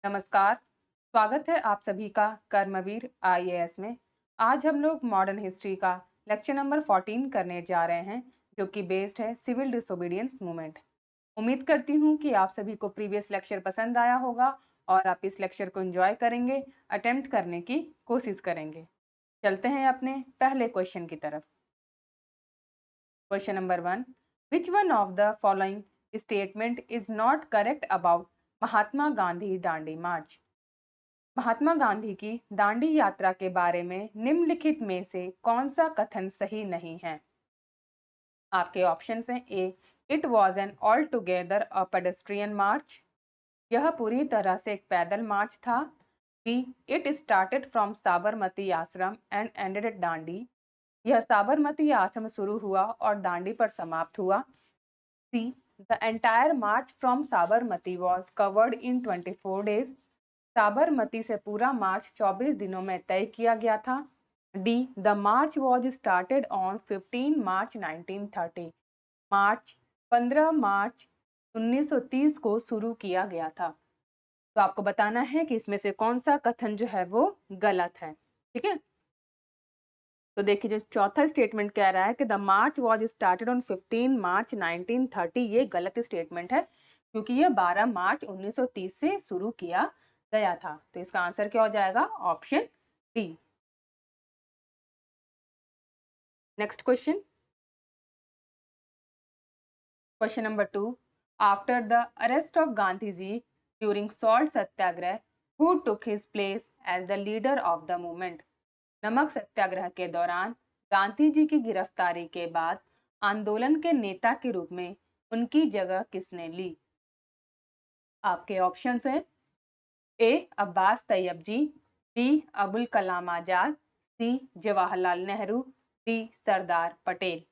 नमस्कार, स्वागत है आप सभी का कर्मवीर आईएएस में। आज हम लोग मॉडर्न हिस्ट्री का लेक्चर नंबर 14 करने जा रहे हैं, जो कि बेस्ड है सिविल डिसोबीडियंस मूवमेंट। उम्मीद करती हूँ कि आप सभी को प्रीवियस लेक्चर पसंद आया होगा और आप इस लेक्चर को एंजॉय करेंगे, अटेम्प्ट करने की कोशिश करेंगे। चलते हैं अपने पहले क्वेश्चन की तरफ। Question number 1, which one of the following statement is not correct about Mahatma Gandhi Dandi march? Mahatma Gandhi की दांडी यात्रा के बारे में निम्नलिखित में से कौन सा कथन सही नहीं है? आपके ऑप्शन हैं। A, it was an all together a pedestrian march, यह पूरी तरह से एक पैदल मार्च था। B, it started from Sabarmati ashram and ended at Dandi, यह साबरमती आश्रम शुरू हुआ और दांडी पर समाप्त हुआ। C, the entire march from Sabarmati was covered in 24 days, Sabarmati से पूरा मार्च 24 दिनों में तय किया गया था। D, the March was started on 15 मार्च 1930, मार्च 15 मार्च 1930 को शुरू किया गया था। तो आपको बताना है कि इसमें से कौन सा कथन जो है वो गलत है। ठीक है, तो देखिए जो चौथा स्टेटमेंट कह रहा है कि the March was started on 15 मार्च 1930, ये गलत स्टेटमेंट है, क्योंकि ये 12 मार्च 1930 से शुरू किया गया था। तो इसका आंसर क्या हो जाएगा? Option D. Next question, question number 2, after the arrest of Gandhi ji during salt satyagraha, who took his place as the leader of the movement? नमक सत्याग्रह के दौरान गांधी जी की गिरफ्तारी के बाद आंदोलन के नेता के रूप में उनकी जगह किसने ली? आपके ऑप्शंस हैं। A, Abbas Tyab ji, B, Abul Kalam Azad, C, Jawaharlal Nehru, D, Sardar Patel.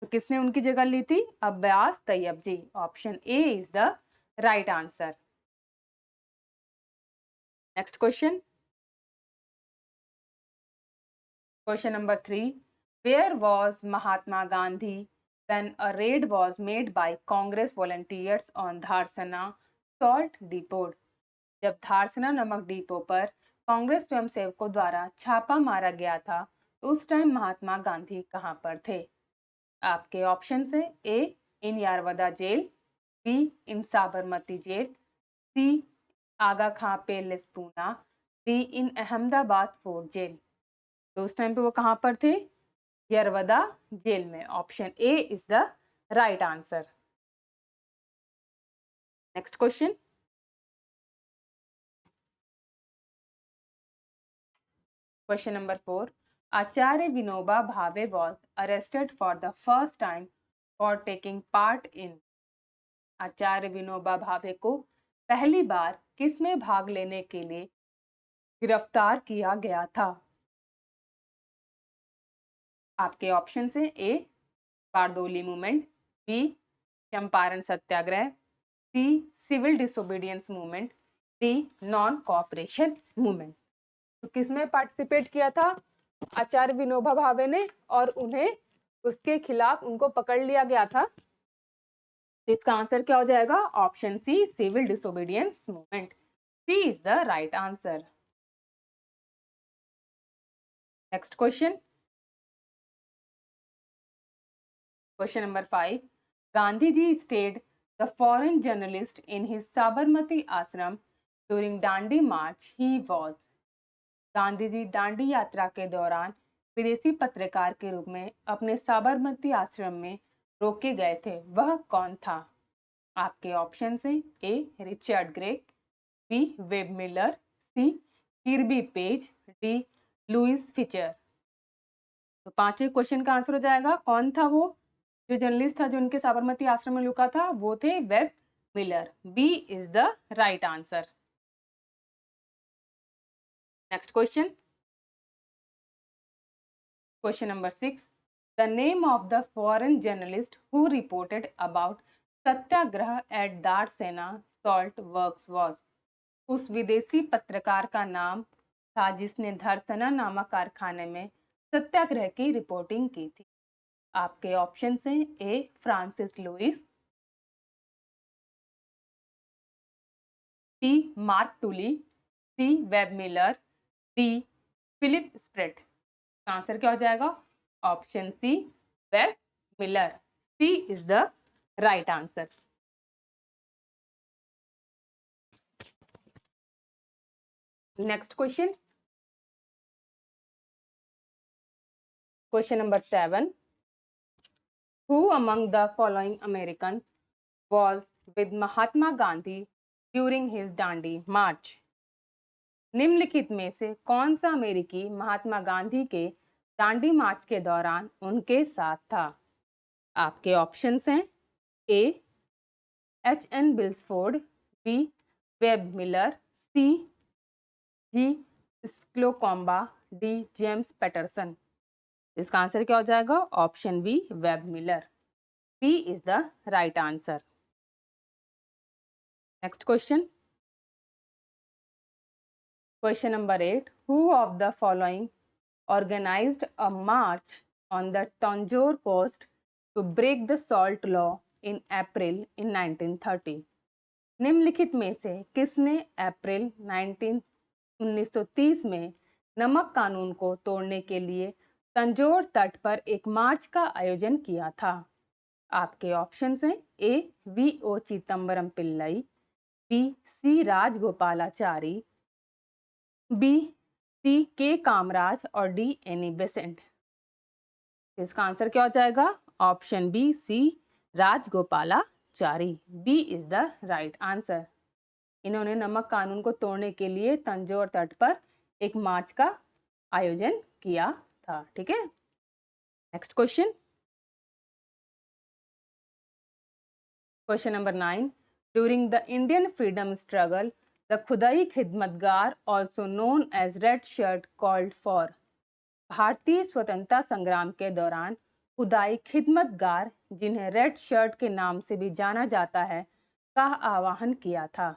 तो किसने उनकी जगह ली थी? Abbas Tyab ji. Option A is the right answer. Next question, question number 3, where was Mahatma Gandhi when a raid was made by Congress volunteers on Dharasana salt depot? जब धारसना नमक डिपो पर कांग्रेस स्वयंसेवकों द्वारा छापा मारा गया था, तो उस टाइम महात्मा गांधी कहां पर थे? आपके ऑप्शन है। A, in Yerwada jail, B, in Sabarmati jail, C, Aga Khan palace Poona, D, in Ahmedabad fort jail. तो उस टाइम पे वो कहां पर थे? यरवदा जेल में। Option A is the right answer. Next question, question number 4, Acharya Vinoba Bhave was arrested for the first time for taking part in? Acharya Vinoba Bhave को पहली बार किस में भाग लेने के लिए गिरफ्तार किया गया था? आपके ऑप्शन है। A, Bardoli movement, B, Champaran satyagraha, C, civil disobedience movement, D, non cooperation movement. तो किसमें पार्टिसिपेट किया था आचार्य विनोबा भावे ने, और उन्हें उसके खिलाफ उनको पकड़ लिया गया था? तो इसका आंसर क्या हो जाएगा? Option C, civil disobedience movement. C is the right answer. Next question, question number 5, Gandhi ji stayed the foreign journalist in his Sabarmati ashram during Dandi march he was? Gandhi ji Dandi यात्रा के दौरान विदेशी पत्रकार के रूप में अपने साबरमती आश्रम में रोके गए थे, वह कौन था? आपके ऑप्शन हैं। A, Richard Gray, B, Webb Miller, C, Kirby Page, D, Louis Fischer. तो पांचवें क्वेश्चन का आंसर हो जाएगा, कौन था वो जो जर्नलिस्ट था जो उनके साबरमती आश्रम में लुका था? वो थे Webb Miller. B is the right answer. Next question, question number 6, the name of the foreign journalist who reported about satyagraha at Dharasana salt works was? उस विदेशी पत्रकार का नाम था जिसने धरसना नामक कारखाने में सत्याग्रह की रिपोर्टिंग की थी। आपके ऑप्शन हैं। A, Francis Louis, B Mark Tully, C Webb Miller, D Philip Sprat. Answer क्या हो जाएगा? Option C Webb Miller. C is the right answer. Next question, question number 7, who among the following American was with Mahatma Gandhi during his Dandi March? निम्नलिखित में से कौन सा अमेरिकी महात्मा गांधी के दांडी मार्च के दौरान उनके साथ था? आपके ऑप्शंस हैं A H N. Brailsford, B Webb Miller, C G Slocombe, D James Patterson. इसका आंसर क्या हो जाएगा? Option B Webb Miller. B is the right answer. Next question, question number 8, who of the following organized a march on the Tanjore coast to break the salt law in April in 1930? निम्नलिखित में से किसने अप्रैल 1930 में नमक कानून को तोड़ने के लिए तंजोर तट पर एक मार्च का आयोजन किया था? आपके ऑप्शंस हैं A V O Chidambaram Pillai, B C Rajagopalachari, B C K Kamaraj और डी एनी बेसेंट। इसका आंसर क्या हो जाएगा? Option B C Rajagopalachari. B is the right answer. इन्होंने नमक कानून को तोड़ने के लिए तंजौर तट पर एक मार्च का आयोजन किया था। ठीक है, next question, question number 9, during the Indian freedom struggle the Khudai Khidmatgar also known as red shirt called for. भारतीय स्वतंत्रता संग्राम के दौरान खुदाई खिदमतगार, जिन्हें रेड शर्ट के नाम से भी जाना जाता है, का आह्वान किया था?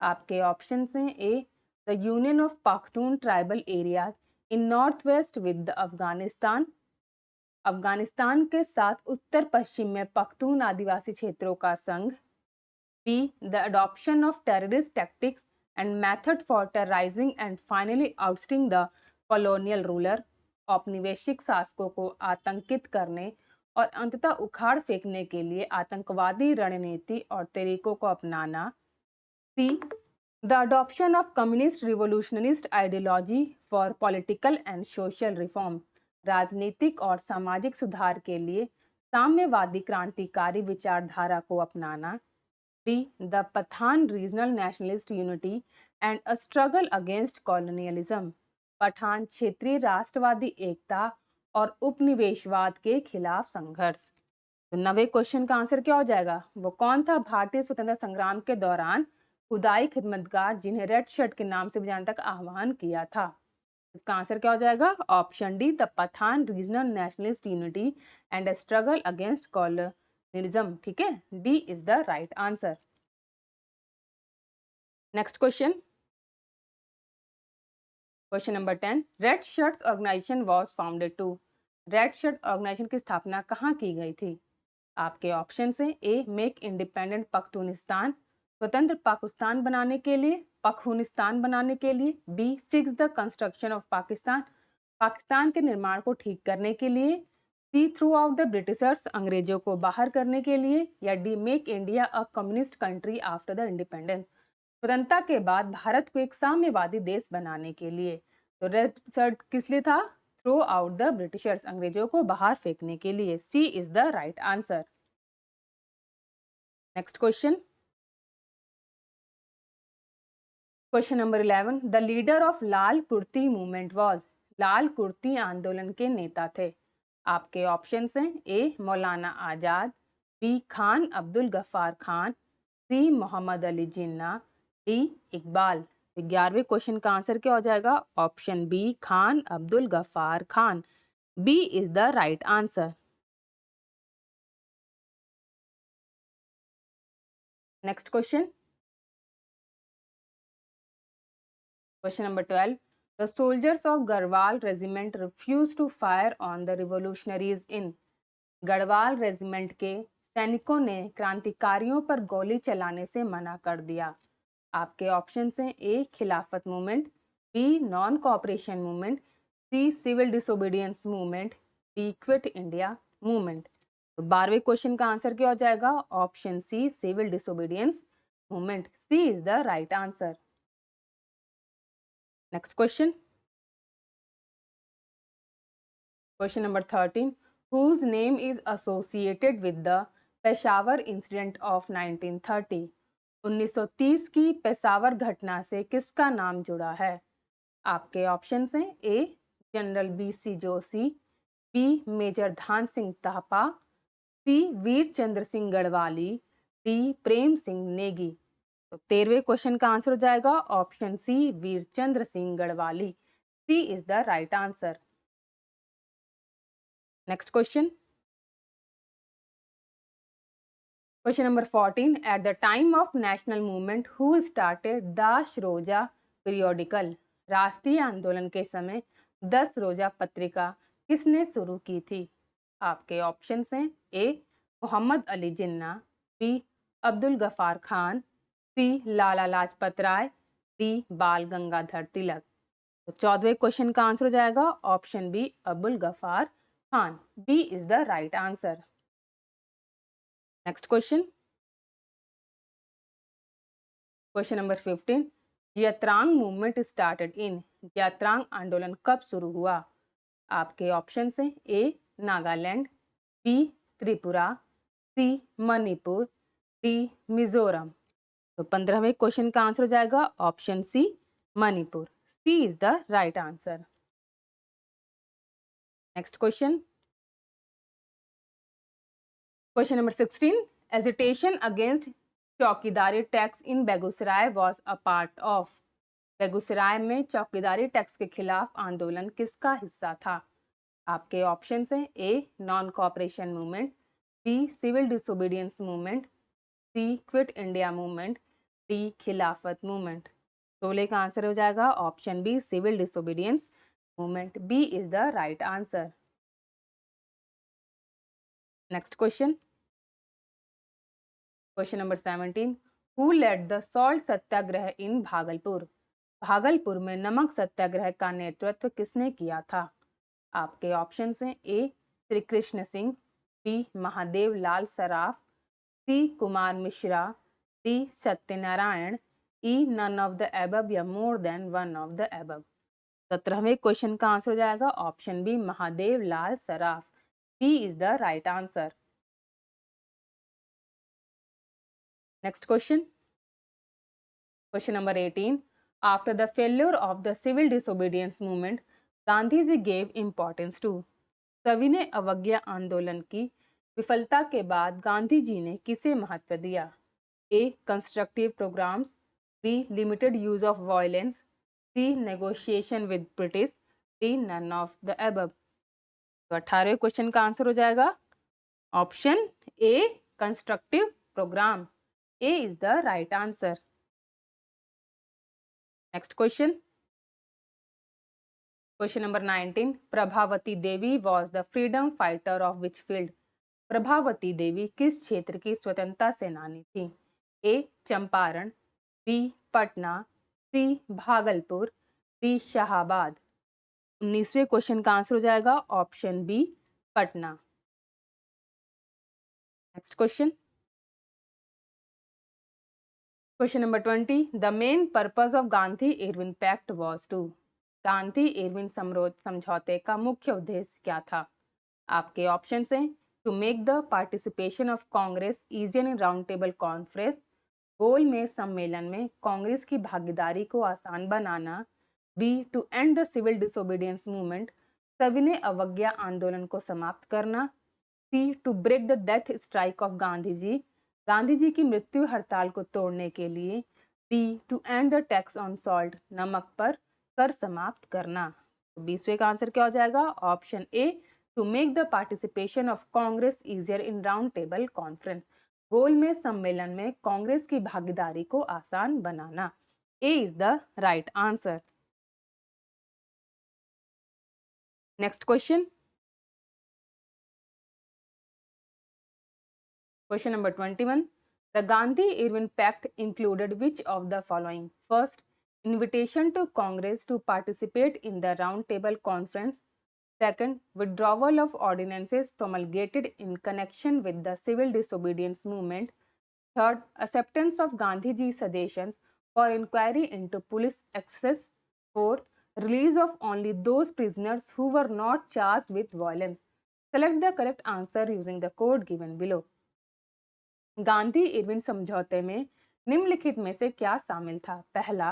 आपके ऑप्शन हैं A the union of Pakhtun tribal areas in north west with Afghanistan, Afghanistan के साथ उत्तर पश्चिम में पख्तून आदिवासी क्षेत्रों का संघ, B the adoption of terrorist tactics and method for terrorising and finally ousting the colonial ruler, औपनिवेशिक शासकों को आतंकित करने और अंततः उखाड़ फेंकने के लिए आतंकवादी रणनीति और तरीकों को अपनाना, C the adoption of communist revolutionarist ideology for political and social reform, राजनीतिक और सामाजिक सुधार के लिए साम्यवादी क्रांतिकारी विचारधारा को अपनाना, D the Pathan regional nationalist unity and a struggle against colonialism, Pathan क्षेत्रीय राष्ट्रवादी एकता और उपनिवेशवाद के खिलाफ संघर्ष। तो 90 क्वेश्चन का आंसर क्या हो जाएगा? वो कौन था भारतीय स्वतंत्रता संग्राम के दौरान खुदाई खिदमतगार, जिन्हें रेड शर्ट के नाम से भी जानने तक आह्वान किया था? इसका आंसर क्या हो जाएगा? Option D the Pathan regional nationalist unity and a struggle against colonialism. ठीक है, D is the right answer. Next question, question number 10, red shirts organisation was founded to. Red shirt organisation की स्थापना कहाँ की गई थी? आपके ऑप्शन हैं ए मेक इंडिपेंडेंट पख्तूनिस्तान, स्वतंत्र पाकिस्तान बनाने के लिए, पख्तूनिस्तान बनाने के लिए, B fix the construction of Pakistan, Pakistan के निर्माण को ठीक करने के लिए, सी थ्रू आउट द ब्रिटिशर्स, अंग्रेजों को बाहर करने के लिए, या D make India a communist country after the independence, स्वतंत्रता के बाद भारत को एक साम्यवादी देश बनाने के लिए। तो रेड शर्ट किस लिए था? थ्रू आउट द ब्रिटिशर्स, अंग्रेजों को बाहर फेंकने के लिए। C is the right answer. Next question, question number 11, the leader of Lal Kurti movement was. Lal Kurti आंदोलन के नेता थे। आपके ऑप्शन हैं A Maulana Azad, B Khan Abdul Gaffar Khan, C Mohammad Ali Jinnah, D Iqbal. 11वें क्वेश्चन का आंसर क्या हो जाएगा? Option B Khan Abdul Gaffar Khan. B is the right answer. Next question, question number 12, the soldiers of Garhwal regiment refuse to fire on the revolutionaries in. Garhwal regiment के सैनिकों ने क्रांतिकारियों पर गोली चलाने से मना कर दिया। आपके ऑप्शन हैं A Khilafat movement, B non cooperation movement, C civil disobedience movement, D quit India movement. तो 12वें क्वेश्चन का आंसर क्या हो जाएगा? Option C civil disobedience movement. C is the right answer. Next question, question number 13, whose name is associated with the Peshawar incident of 1930? 1930 की पेशावर घटना से किसका नाम जुड़ा है? आपके ऑप्शंस हैं A general B C Joshi, B major Dhyan Singh Thapa, C Veer Chandra Singh Garhwali, D Prem Singh Negi. तो 13वें क्वेश्चन का आंसर हो जाएगा option C Veer Chandra Singh Garhwali. C is the right answer. Next question, question number 14, at the time of national movement who started 10 Roza periodical? राष्ट्रीय आंदोलन के समय 10 रोजा पत्रिका किसने शुरू की थी? आपके ऑप्शंस हैं ए मोहम्मद अली जिन्ना, बी अब्दुल गफार खान, सी लाला लाजपत राय, डी बाल गंगाधर तिलक। तो 14वें क्वेश्चन का आंसर हो जाएगा option B Abdul Gaffar Khan. B is the right answer. Next question, question number 15, जयत्रांग मूवमेंट स्टार्टेड इन? जयत्रांग आंदोलन कब शुरू हुआ? आपके ऑप्शन हैं A Nagaland, B Tripura, C Manipur, D Mizoram. तो 15वें क्वेश्चन का आंसर हो जाएगा option C Manipur. C is the right answer. Next question, question number 16, agitation against chowkidari tax in Begusarai was a part of? Begusarai में चौकीदारी टैक्स के खिलाफ आंदोलन किसका हिस्सा था? आपके ऑप्शंस हैं A non cooperation movement, B civil disobedience movement, C quit India movement, D Khilafat movement. 16 का आंसर हो जाएगा option B civil disobedience movement. B is the right answer. Next question, question number 17, who led the salt satyagraha in Bhagalpur? Bhagalpur में नमक सत्याग्रह का नेतृत्व किसने किया था? आपके ऑप्शंस हैं A Shri Krishna Singh, B Mahadev Lal Saraf, C Kumar Mishra, D Satyanarayan, E none of the above या more than one of the above. 17वें क्वेश्चन का आंसर हो जाएगा option B Mahadev Lal Saraf. B is the right answer. Next question, question number 18, after the failure of the civil disobedience movement Gandhi ji gave importance to? सविनय अवज्ञा आंदोलन की विफलता के बाद गांधी जी ने किसे महत्व दिया? A constructive programs, B limited use of violence, C negotiation with British, D none of the above. तो 18वें क्वेश्चन का आंसर हो जाएगा option A constructive program. A is the right answer. Next question, question number 19, Prabhavati Devi was the freedom fighter of which field? Prabhavati Devi किस क्षेत्र की स्वतंत्रता सेनानी थी? A Champaran, B Patna, C Bhagalpur, D Shahabad. 19वें क्वेश्चन का आंसर हो जाएगा option B Patna. Next question, question number 20, the main purpose of Gandhi Irwin pact was to? Gandhi Irwin समझौते का मुख्य उद्देश्य क्या था? आपके ऑप्शन हैं to make the participation of Congress easier in round table conference, गोल में सम्मेलन में कांग्रेस की भागीदारी को आसान बनाना, B to end the civil disobedience movement, सविनय अवज्ञा आंदोलन को समाप्त करना, C to break the death strike of Gandhi ji की मृत्यु हड़ताल को तोड़ने के लिए, D to end the tax on salt, नमक पर कर समाप्त करना। तो 20वें का आंसर क्या हो जाएगा option A to make the participation of Congress easier in round table conference, गोल में सम्मेलन में कांग्रेस की भागीदारी को आसान बनाना। A is the right answer. Next question, question number 21, The Gandhi-Irwin Pact included which of the following? First, invitation to Congress to participate in the Round Table Conference. Second, withdrawal of ordinances promulgated in connection with the civil disobedience movement. Third, acceptance of Gandhiji's suggestions for inquiry into police excess. Fourth, release of only those prisoners who were not charged with violence. Select the correct answer using the code given below. Gandhi Irwin समझौते में निम्नलिखित में से क्या शामिल था? पहला,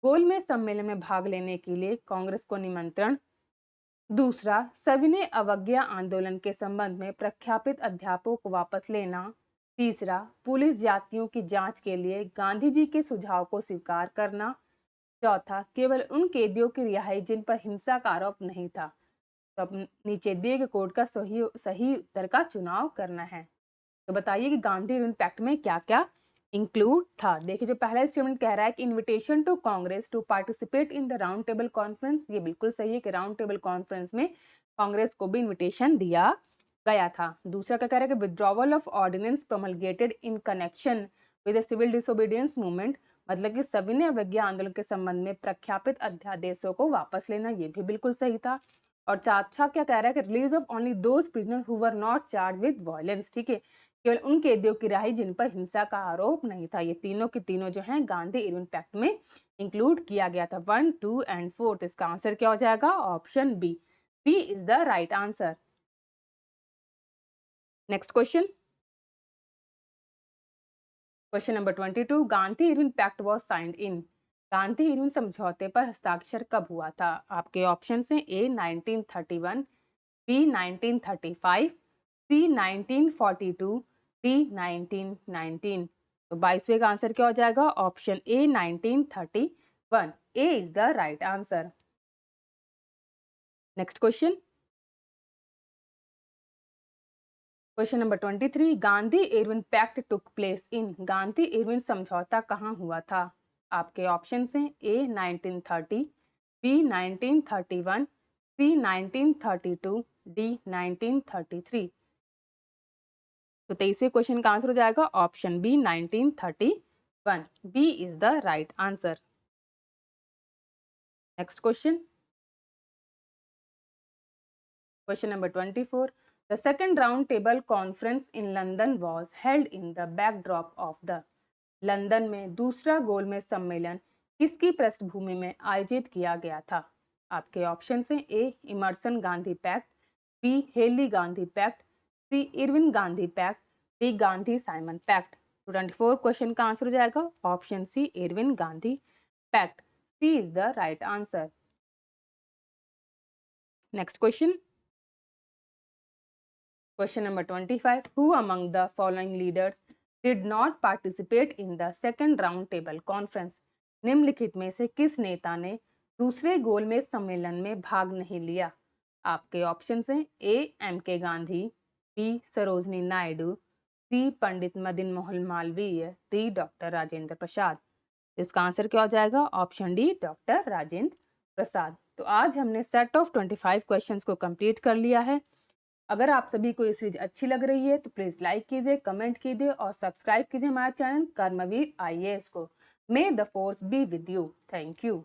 गोलमेज सम्मेलन में भाग लेने के लिए कांग्रेस को निमंत्रण। दूसरा, सविनय अवज्ञा आंदोलन के संबंध में प्रख्यापित अध्यापकों को वापस लेना। तीसरा, पुलिस जातियों की जांच के लिए गांधी जी के सुझाव को स्वीकार करना। चौथा, केवल उन कैदियों की रिहाई जिन पर हिंसा का आरोप नहीं था। तो अब नीचे दिए गए कोड का सही उत्तर का चुनाव करना है। तो बताइए कि गांधी इरविन पैक्ट में क्या क्या इंक्लूड था। देखिए, जो पहला स्टेटमेंट कह रहा है कि invitation to Congress to participate in the round table conference, ये बिल्कुल सही है कि राउंड टेबल कॉन्फ्रेंस में कांग्रेस को भी इनविटेशन दिया गया था। दूसरा क्या कह रहा है कि withdrawal of ordinance promulgated in connection with the civil disobedience movement, मतलब कि सविनय अवज्ञा आंदोलन के संबंध में प्रख्यापित अध्यादेशों को वापस लेना, ये भी बिल्कुल सही था। और चौथा क्या कह रहा है कि release of only those prisoner who were not charge with violence, ठीक है, केवल उन कैदियों की रिहाई जिन पर हिंसा का आरोप नहीं था। ये तीनों के तीनों जो हैं गांधी इरविन पैक्ट में इंक्लूड किया गया था। 1, 2 एंड 4। तो इसका आंसर क्या हो जाएगा? Option B. B is the right answer. Next question, question number 22, Gandhi Irwin pact was signed in. Gandhi Irwin समझौते पर हस्ताक्षर कब हुआ था? आपके ऑप्शन हैं ए 1931, बी 1935, सी 1942, डी 1919। तो 22वें का आंसर क्या हो जाएगा? Option A 1931। A is the right answer. Next question, question number 23, Gandhi Irwin pact took place in. Gandhi Irwin समझौता कहाँ हुआ था? आपके ऑप्शन हैं ए 1930, बी 1931, सी 1932, डी 1933। तो 23वें क्वेश्चन का आंसर हो जाएगा option B 1931। B is the right answer. Next question, question number 24, the second round table conference in London was held in the backdrop of the. London में दूसरा गोलमेज सम्मेलन किसकी पृष्ठभूमि में आयोजित किया गया था? आपके ऑप्शन हैं A Emerson Gandhi pact, B Haley Gandhi pact, C Irwin Gandhi pact, D Gandhi Simon pact. 24 question का आंसर हो जाएगा option C Irwin Gandhi pact. C is the right answer. Next question, question number 25, who among the following leaders did not participate in the second round table conference. निम्नलिखित में से किस नेता ने दूसरे गोलमेज सम्मेलन में भाग नहीं लिया? आपके ऑप्शन हैं ए एम के गांधी, बी सरोजनी नायडू, सी पंडित मदन मोहन मालवीय, डी डॉक्टर राजेंद्र प्रसाद। इसका आंसर क्या हो जाएगा? Option D doctor Rajendra Prasad. तो आज हमने सेट ऑफ 25 क्वेश्चंस को कंप्लीट कर लिया है। अगर आप सभी को ये सीरीज अच्छी लग रही है तो प्लीज लाइक कीजिए, कमेंट कीजिए और सब्सक्राइब कीजिए हमारे चैनल कर्मवीर IAS को। मे the force be with you. Thank you.